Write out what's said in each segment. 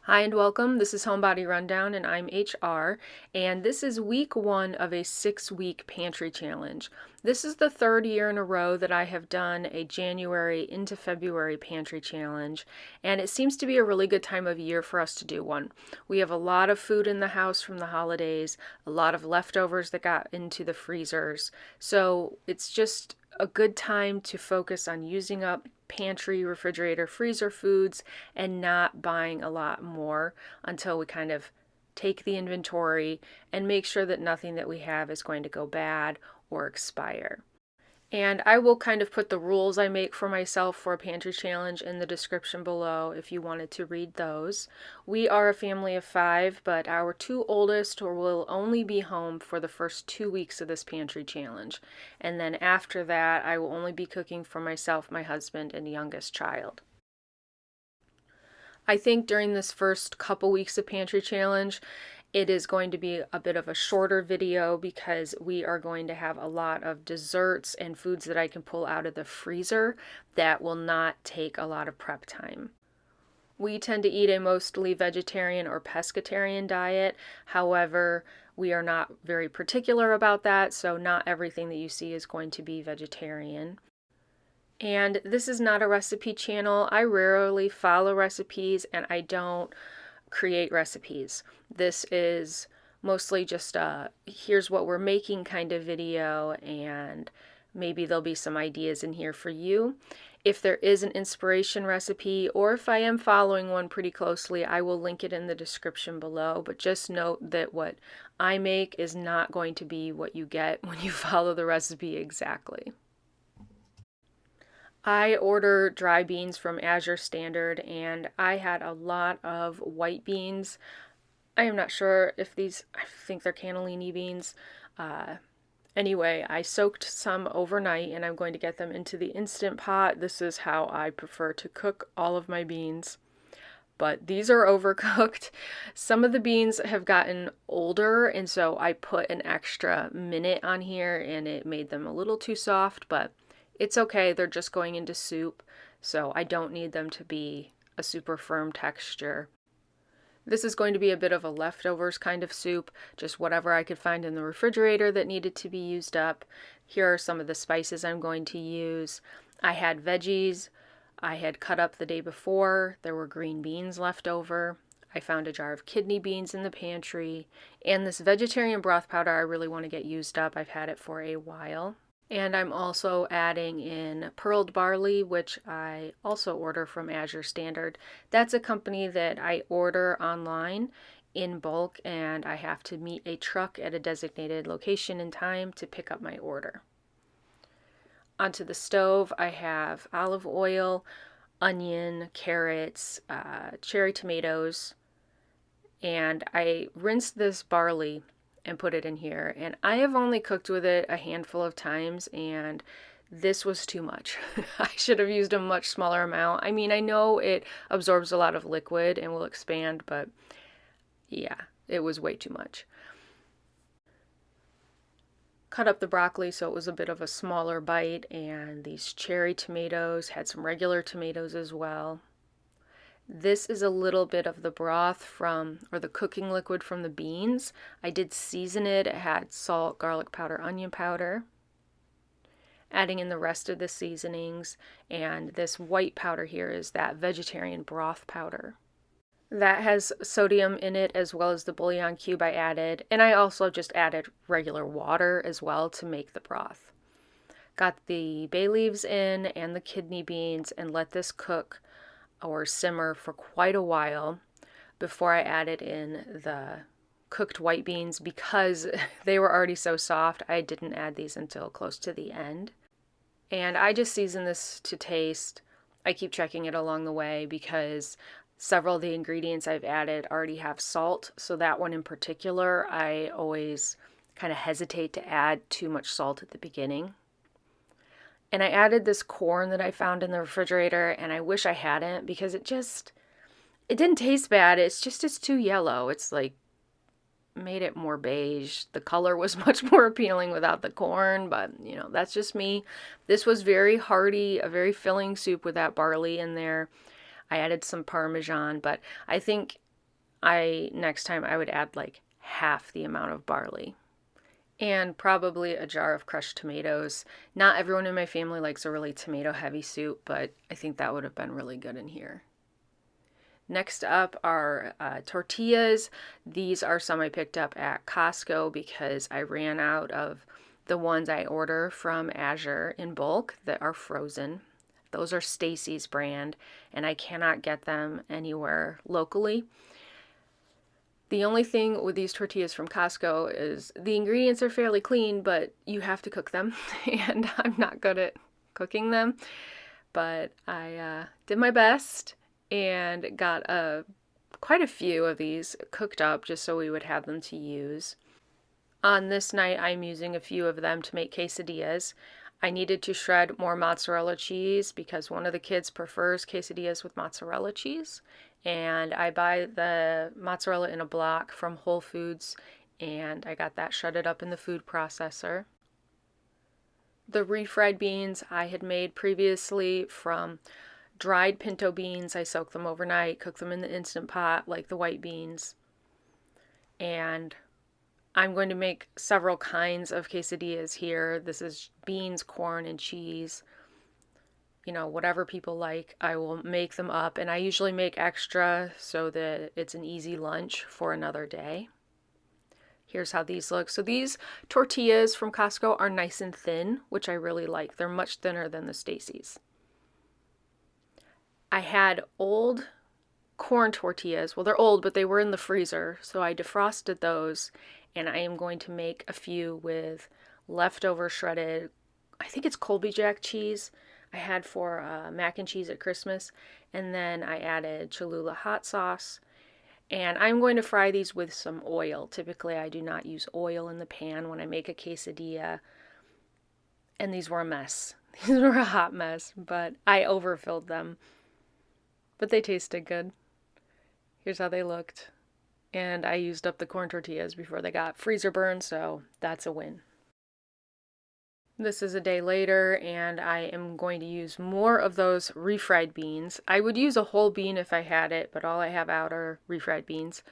Hi and welcome. This is Homebody Rundown and I'm HR, and this is week 1 of a 6-week pantry challenge. This is the third year in a row that I have done a January into February pantry challenge, and it seems to be a really good time of year for us to do one. We have a lot of food in the house from the holidays, a lot of leftovers that got into the freezers, so it's just a good time to focus on using up pantry, refrigerator, freezer foods and not buying a lot more until we kind of take the inventory and make sure that nothing that we have is going to go bad or expire. And I will kind of put the rules I make for myself for a pantry challenge in the description below if you wanted to read those. We are a family of 5, but our 2 oldest will only be home for the first 2 weeks of this pantry challenge. And then after that, I will only be cooking for myself, my husband, and youngest child. I think during this first couple weeks of pantry challenge, it is going to be a bit of a shorter video because we are going to have a lot of desserts and foods that I can pull out of the freezer that will not take a lot of prep time. We tend to eat a mostly vegetarian or pescatarian diet. However, we are not very particular about that, so not everything that you see is going to be vegetarian. And this is not a recipe channel. I rarely follow recipes and I don't create recipes. This is mostly just a here's what we're making kind of video, and maybe there'll be some ideas in here for you. If there is an inspiration recipe, or if I am following one pretty closely, I will link it in the description below, but just note that what I make is not going to be what you get when you follow the recipe exactly. I order dry beans from Azure Standard, and I had a lot of white beans. I am not sure if these, I think they're cannellini beans. Anyway, I soaked some overnight and I'm going to get them into the Instant Pot. This is how I prefer to cook all of my beans. But these are overcooked. Some of the beans have gotten older, and so I put an extra minute on here and it made them a little too soft, but it's okay. They're just going into soup, so I don't need them to be a super firm texture. This is going to be a bit of a leftovers kind of soup, just whatever I could find in the refrigerator that needed to be used up. Here are some of the spices I'm going to use. I had veggies I had cut up the day before. There were green beans left over. I found a jar of kidney beans in the pantry. And this vegetarian broth powder I really want to get used up. I've had it for a while. And I'm also adding in pearled barley, which I also order from Azure Standard. That's a company that I order online in bulk, and I have to meet a truck at a designated location and time to pick up my order. Onto the stove, I have olive oil, onion, carrots, cherry tomatoes, and I rinsed this barley and put it in here. And I have only cooked with it a handful of times, and this was too much. I should have used a much smaller amount. I mean, I know it absorbs a lot of liquid and will expand, but yeah, it was way too much. Cut up the broccoli so it was a bit of a smaller bite, and these cherry tomatoes had some regular tomatoes as well. This is a little bit of the broth from, or the cooking liquid from the beans. I did season it. It had salt, garlic powder, onion powder. Adding in the rest of the seasonings, and this white powder here is that vegetarian broth powder. That has sodium in it as well as the bouillon cube I added, and I also just added regular water as well to make the broth. Got the bay leaves in and the kidney beans and let this cook or simmer for quite a while before I added in the cooked white beans. Because they were already so soft, I didn't add these until close to the end. And I just season this to taste. I keep checking it along the way because several of the ingredients I've added already have salt, so that one in particular, I always kind of hesitate to add too much salt at the beginning. And I added this corn that I found in the refrigerator, and I wish I hadn't because it didn't taste bad. It's too yellow. It's like made it more beige. The color was much more appealing without the corn, but you know, that's just me. This was very hearty, a very filling soup with that barley in there. I added some Parmesan, but I think next time I would add like half the amount of barley. And probably a jar of crushed tomatoes. Not everyone in my family likes a really tomato heavy soup, but I think that would have been really good in here. Next up are tortillas. These are some I picked up at Costco because I ran out of the ones I order from Azure in bulk that are frozen. Those are Stacy's brand, and I cannot get them anywhere locally. The only thing with these tortillas from Costco is the ingredients are fairly clean, but you have to cook them, and I'm not good at cooking them. But I did my best and got quite a few of these cooked up just so we would have them to use. On this night, I'm using a few of them to make quesadillas. I needed to shred more mozzarella cheese because one of the kids prefers quesadillas with mozzarella cheese. And I buy the mozzarella in a block from Whole Foods, and I got that shredded up in the food processor. The refried beans I had made previously from dried pinto beans. I soak them overnight, cook them in the Instant Pot like the white beans. And I'm going to make several kinds of quesadillas here. This is beans, corn, and cheese. You know, whatever people like, I will make them up. And I usually make extra so that it's an easy lunch for another day. Here's how these look. So these tortillas from Costco are nice and thin, which I really like. They're much thinner than the Stacy's. I had old corn tortillas. Well, they're old, but they were in the freezer. So I defrosted those, and I am going to make a few with leftover shredded, I think it's Colby Jack cheese I had for mac and cheese at Christmas. And then I added Cholula hot sauce. And I'm going to fry these with some oil. Typically, I do not use oil in the pan when I make a quesadilla. And these were a mess. These were a hot mess, but I overfilled them. But they tasted good. Here's how they looked. And I used up the corn tortillas before they got freezer burned, so that's a win. This is a day later, and I am going to use more of those refried beans. I would use a whole bean if I had it, but all I have out are refried beans.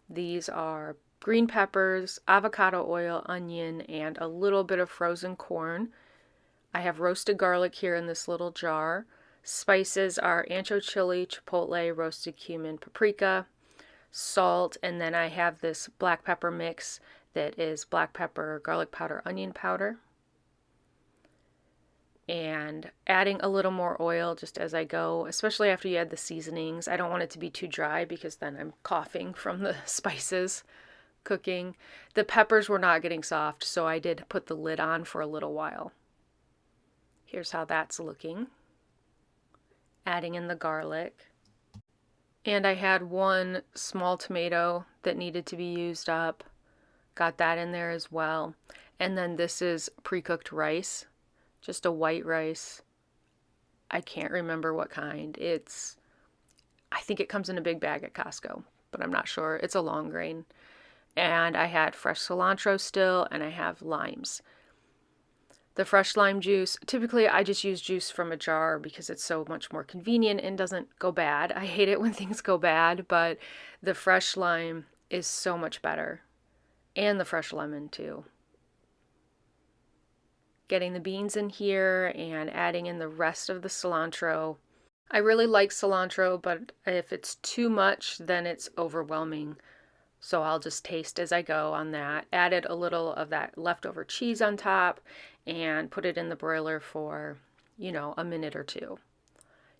These are green peppers, avocado oil, onion, and a little bit of frozen corn. I have roasted garlic here in this little jar. Spices are ancho chili, chipotle, roasted cumin, paprika, salt, and then I have this black pepper mix that is black pepper, garlic powder, onion powder. And adding a little more oil just as I go, especially after you add the seasonings. I don't want it to be too dry because then I'm coughing from the spices cooking. The peppers were not getting soft, so I did put the lid on for a little while. Here's how that's looking. Adding in the garlic. And I had one small tomato that needed to be used up. Got that in there as well. And then this is pre-cooked rice. Just a white rice. I can't remember what kind. I think it comes in a big bag at Costco, but I'm not sure. It's a long grain. And I had fresh cilantro still, and I have limes. The fresh lime juice, typically I just use juice from a jar because it's so much more convenient and doesn't go bad. I hate it when things go bad, but the fresh lime is so much better. And the fresh lemon too. Getting the beans in here and adding in the rest of the cilantro. I really like cilantro, but if it's too much, then it's overwhelming. So I'll just taste as I go on that. Added a little of that leftover cheese on top and put it in the broiler for, a minute or two.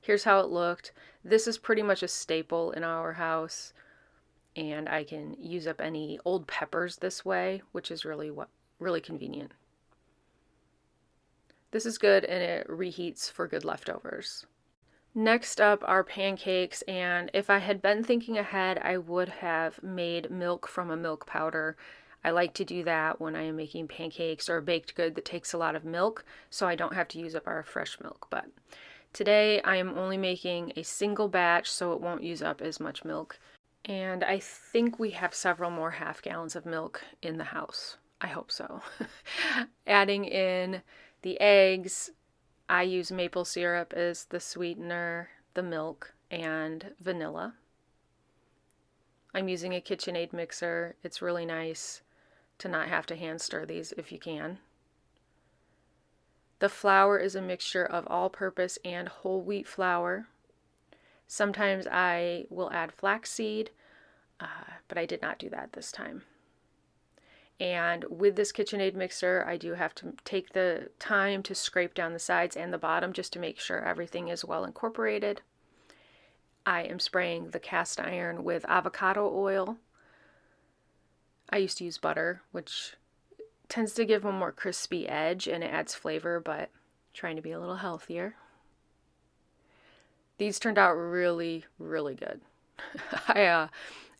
Here's how it looked. This is pretty much a staple in our house, and I can use up any old peppers this way, which is really convenient. This is good, and it reheats for good leftovers. Next up are pancakes, and if I had been thinking ahead, I would have made milk from a milk powder. I like to do that when I am making pancakes or a baked good that takes a lot of milk, so I don't have to use up our fresh milk. But today I am only making a single batch, so it won't use up as much milk. And I think we have several more half gallons of milk in the house. I hope so. Adding in the eggs, I use maple syrup as the sweetener, the milk, and vanilla. I'm using a KitchenAid mixer. It's really nice to not have to hand stir these if you can. The flour is a mixture of all-purpose and whole wheat flour. Sometimes I will add flaxseed, but I did not do that this time. And with this KitchenAid mixer, I do have to take the time to scrape down the sides and the bottom just to make sure everything is well incorporated. I am spraying the cast iron with avocado oil. I used to use butter, which tends to give a more crispy edge and it adds flavor, but trying to be a little healthier. These turned out really, really good. I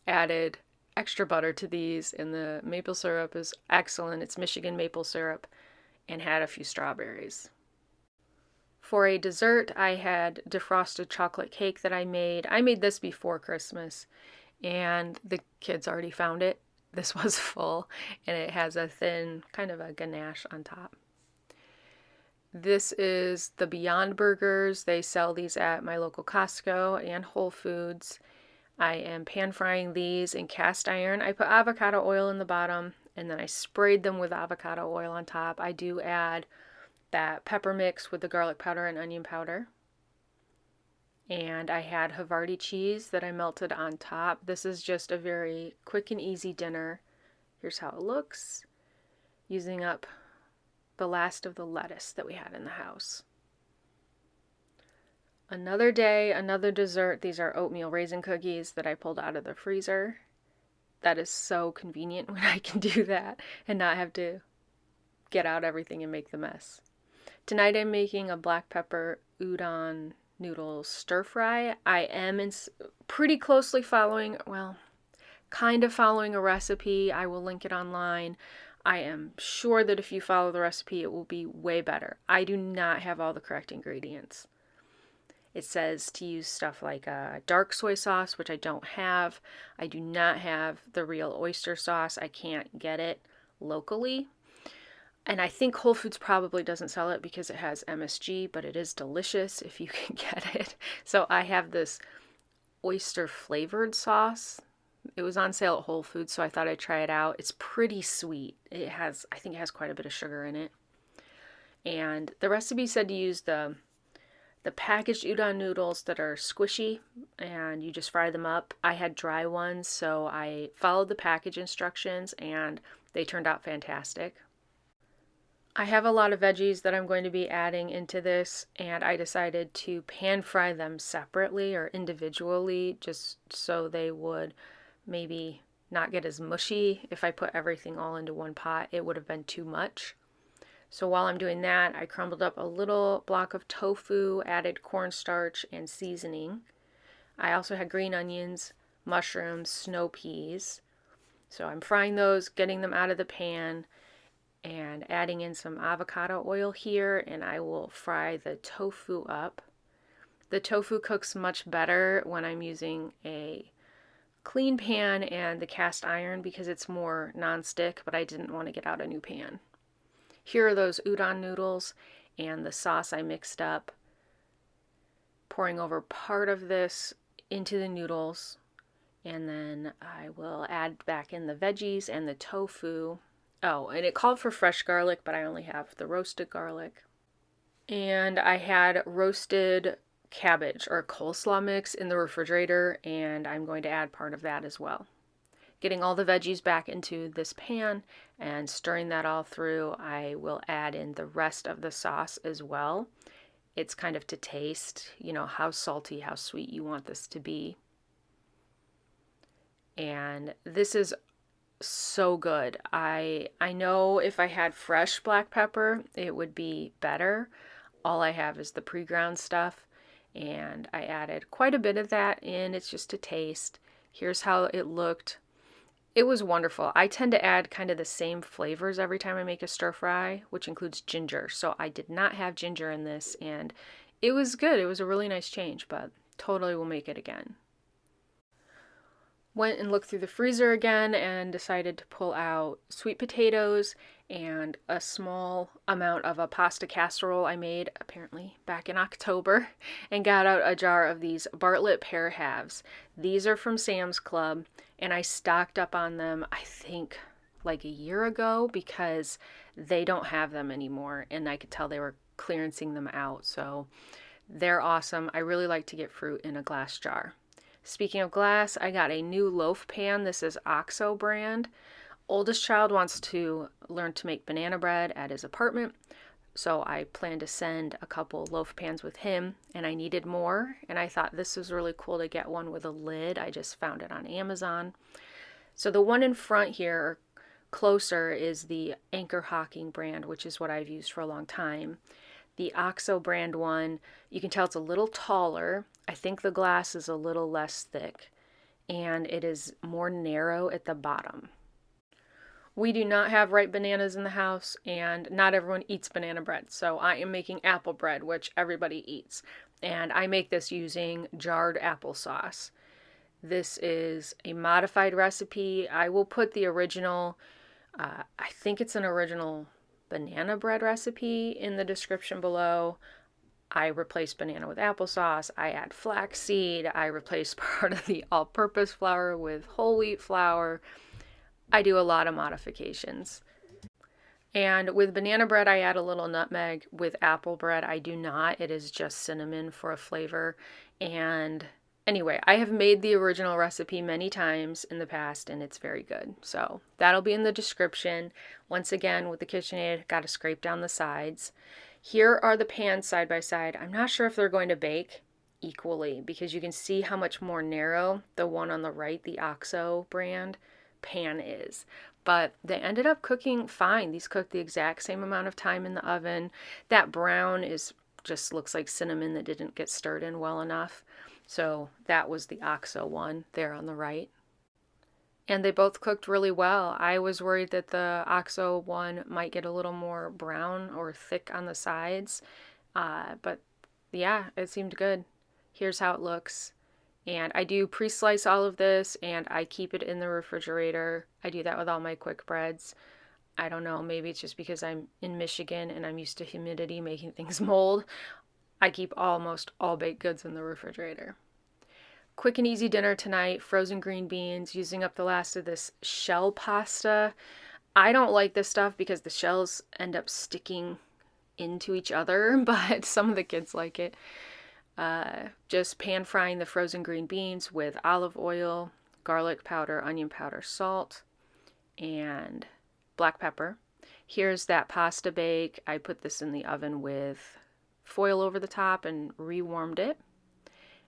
added extra butter to these, and the maple syrup is excellent. It's Michigan maple syrup, and had a few strawberries. For a dessert, I had defrosted chocolate cake that I made. I made this before Christmas, and the kids already found it. This was full, and it has a thin, kind of a ganache on top. This is the Beyond Burgers. They sell these at my local Costco and Whole Foods. I am pan frying these in cast iron. I put avocado oil in the bottom, and then I sprayed them with avocado oil on top. I do add that pepper mix with the garlic powder and onion powder. And I had Havarti cheese that I melted on top. This is just a very quick and easy dinner. Here's how it looks, using up the last of the lettuce that we had in the house. Another day, another dessert. These are oatmeal raisin cookies that I pulled out of the freezer. That is so convenient when I can do that and not have to get out everything and make the mess. Tonight I'm making a black pepper udon noodle stir fry. I am pretty closely following, well, kind of following a recipe. I will link it online. I am sure that if you follow the recipe, it will be way better. I do not have all the correct ingredients. It says to use stuff like dark soy sauce, which I don't have. I do not have the real oyster sauce. I can't get it locally. And I think Whole Foods probably doesn't sell it because it has MSG, but it is delicious if you can get it. So I have this oyster flavored sauce. It was on sale at Whole Foods, so I thought I'd try it out. It's pretty sweet. I think it has quite a bit of sugar in it. And the recipe said to use the packaged udon noodles that are squishy, and you just fry them up. I had dry ones, so I followed the package instructions, and they turned out fantastic. I have a lot of veggies that I'm going to be adding into this, and I decided to pan fry them separately or individually, just so they would maybe not get as mushy. If I put everything all into one pot, it would have been too much. So while I'm doing that, I crumbled up a little block of tofu, added cornstarch and seasoning. I also had green onions, mushrooms, snow peas. So I'm frying those, getting them out of the pan, and adding in some avocado oil here, and I will fry the tofu up. The tofu cooks much better when I'm using a clean pan and the cast iron because it's more non-stick, but I didn't want to get out a new pan. Here are those udon noodles and the sauce I mixed up. Pouring over part of this into the noodles, and then I will add back in the veggies and the tofu. Oh, and it called for fresh garlic, but I only have the roasted garlic. And I had roasted cabbage or coleslaw mix in the refrigerator, and I'm going to add part of that as well. Getting all the veggies back into this pan and stirring that all through, I will add in the rest of the sauce as well. It's kind of to taste, how salty, how sweet you want this to be. And this is so good. I know if I had fresh black pepper, it would be better. All I have is the pre-ground stuff, and I added quite a bit of that in. It's just to taste. Here's how it looked. It was wonderful. I tend to add kind of the same flavors every time I make a stir fry, which includes ginger. So I did not have ginger in this, and it was good. It was a really nice change, but totally will make it again. Went and looked through the freezer again and decided to pull out sweet potatoes and a small amount of a pasta casserole I made apparently back in October, and got out a jar of these Bartlett pear halves. These are from Sam's Club, and I stocked up on them, I think, like a year ago because they don't have them anymore, and I could tell they were clearancing them out. So they're awesome. I really like to get fruit in a glass jar. Speaking of glass, I got a new loaf pan. This is OXO brand. Oldest child wants to learn to make banana bread at his apartment, so I plan to send a couple loaf pans with him, and I needed more, and I thought this was really cool to get one with a lid. I just found it on Amazon. So the one in front here, closer, is the Anchor Hocking brand, which is what I've used for a long time. The OXO brand one, you can tell it's a little taller. I think the glass is a little less thick, and it is more narrow at the bottom. We do not have ripe bananas in the house, and not everyone eats banana bread, so I am making apple bread, which everybody eats. And I make this using jarred applesauce. This is a modified recipe. I will put the original, I think it's an original banana bread recipe in the description below. I replace banana with applesauce. I add flaxseed. I replace part of the all-purpose flour with whole wheat flour. I do a lot of modifications. And with banana bread, I add a little nutmeg. With apple bread, I do not. It is just cinnamon for a flavor. And anyway, I have made the original recipe many times in the past, and it's very good. So that'll be in the description. Once again, with the KitchenAid, got to scrape down the sides. Here are the pans side by side. I'm not sure if they're going to bake equally because you can see how much more narrow the one on the right, the OXO brand, pan is. But they ended up cooking fine. These cooked the exact same amount of time in the oven. That brown just looks like cinnamon that didn't get stirred in well enough. So that was the OXO one there on the right. And they both cooked really well. I was worried that the OXO one might get a little more brown or thick on the sides. But yeah, it seemed good. Here's how it looks. And I do pre-slice all of this, and I keep it in the refrigerator. I do that with all my quick breads. I don't know, maybe it's just because I'm in Michigan and I'm used to humidity making things mold. I keep almost all baked goods in the refrigerator. Quick and easy dinner tonight, frozen green beans, using up the last of this shell pasta. I don't like this stuff because the shells end up sticking into each other, but some of the kids like it. Just pan frying the frozen green beans with olive oil, garlic powder, onion powder, salt, and black pepper. Here's that pasta bake. I put this in the oven with foil over the top and rewarmed it.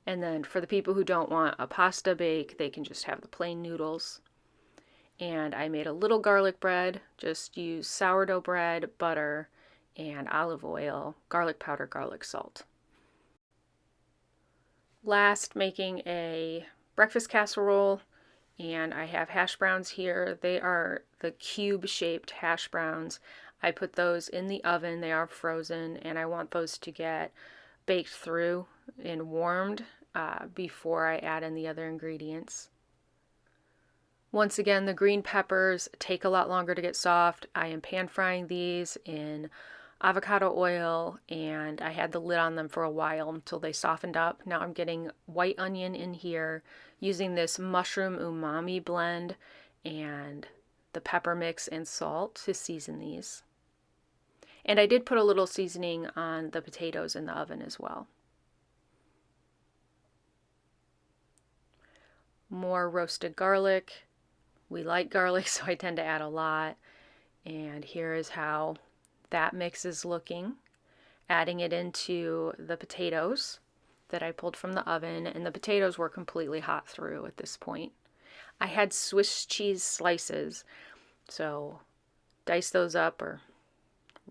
And then for the people who don't want a pasta bake, they can just have the plain noodles. And I made a little garlic bread, just use sourdough bread, butter, and olive oil, garlic powder, garlic salt. Last, making a breakfast casserole, and I have hash browns here. They are the cube-shaped hash browns. I put those in the oven. They are frozen, and I want those to get baked through and warmed before I add in the other ingredients. Once again, the green peppers take a lot longer to get soft. I am pan frying these in avocado oil, and I had the lid on them for a while until they softened up. Now I'm getting white onion in here using this mushroom umami blend and the pepper mix and salt to season these. And I did put a little seasoning on the potatoes in the oven as well. More roasted garlic. We like garlic, so I tend to add a lot. And here is how that mix is looking. Adding it into the potatoes that I pulled from the oven, and the potatoes were completely hot through at this point. I had Swiss cheese slices, so diced those up or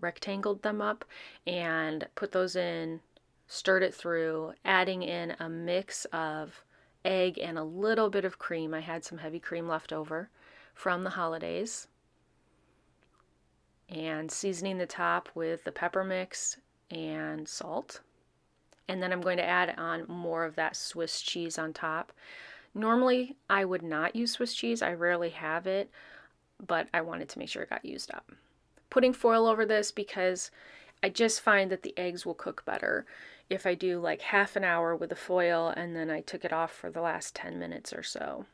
rectangled them up and put those in, stirred it through, adding in a mix of egg and a little bit of cream. I had some heavy cream left over from the holidays. And seasoning the top with the pepper mix and salt. And then I'm going to add on more of that Swiss cheese on top. Normally, I would not use Swiss cheese. I rarely have it, but I wanted to make sure it got used up. Putting foil over this because I just find that the eggs will cook better if I do like half an hour with the foil and then I took it off for the last 10 minutes or so.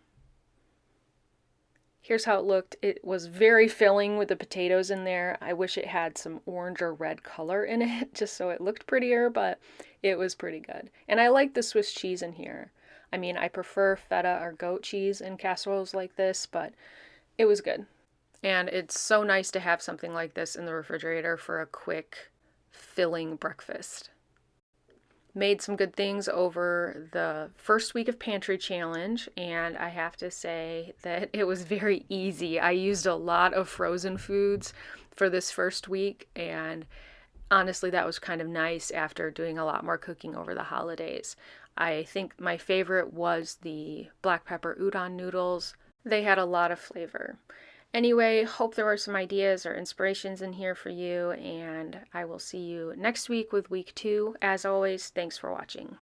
Here's how it looked. It was very filling with the potatoes in there. I wish it had some orange or red color in it just so it looked prettier, but it was pretty good. And I like the Swiss cheese in here. I mean, I prefer feta or goat cheese in casseroles like this, but it was good. And it's so nice to have something like this in the refrigerator for a quick, filling breakfast. Made some good things over the first week of Pantry Challenge, and I have to say that it was very easy. I used a lot of frozen foods for this first week, and honestly, that was kind of nice after doing a lot more cooking over the holidays. I think my favorite was the black pepper udon noodles. They had a lot of flavor. Anyway, hope there were some ideas or inspirations in here for you, and I will see you next week with week 2. As always, thanks for watching.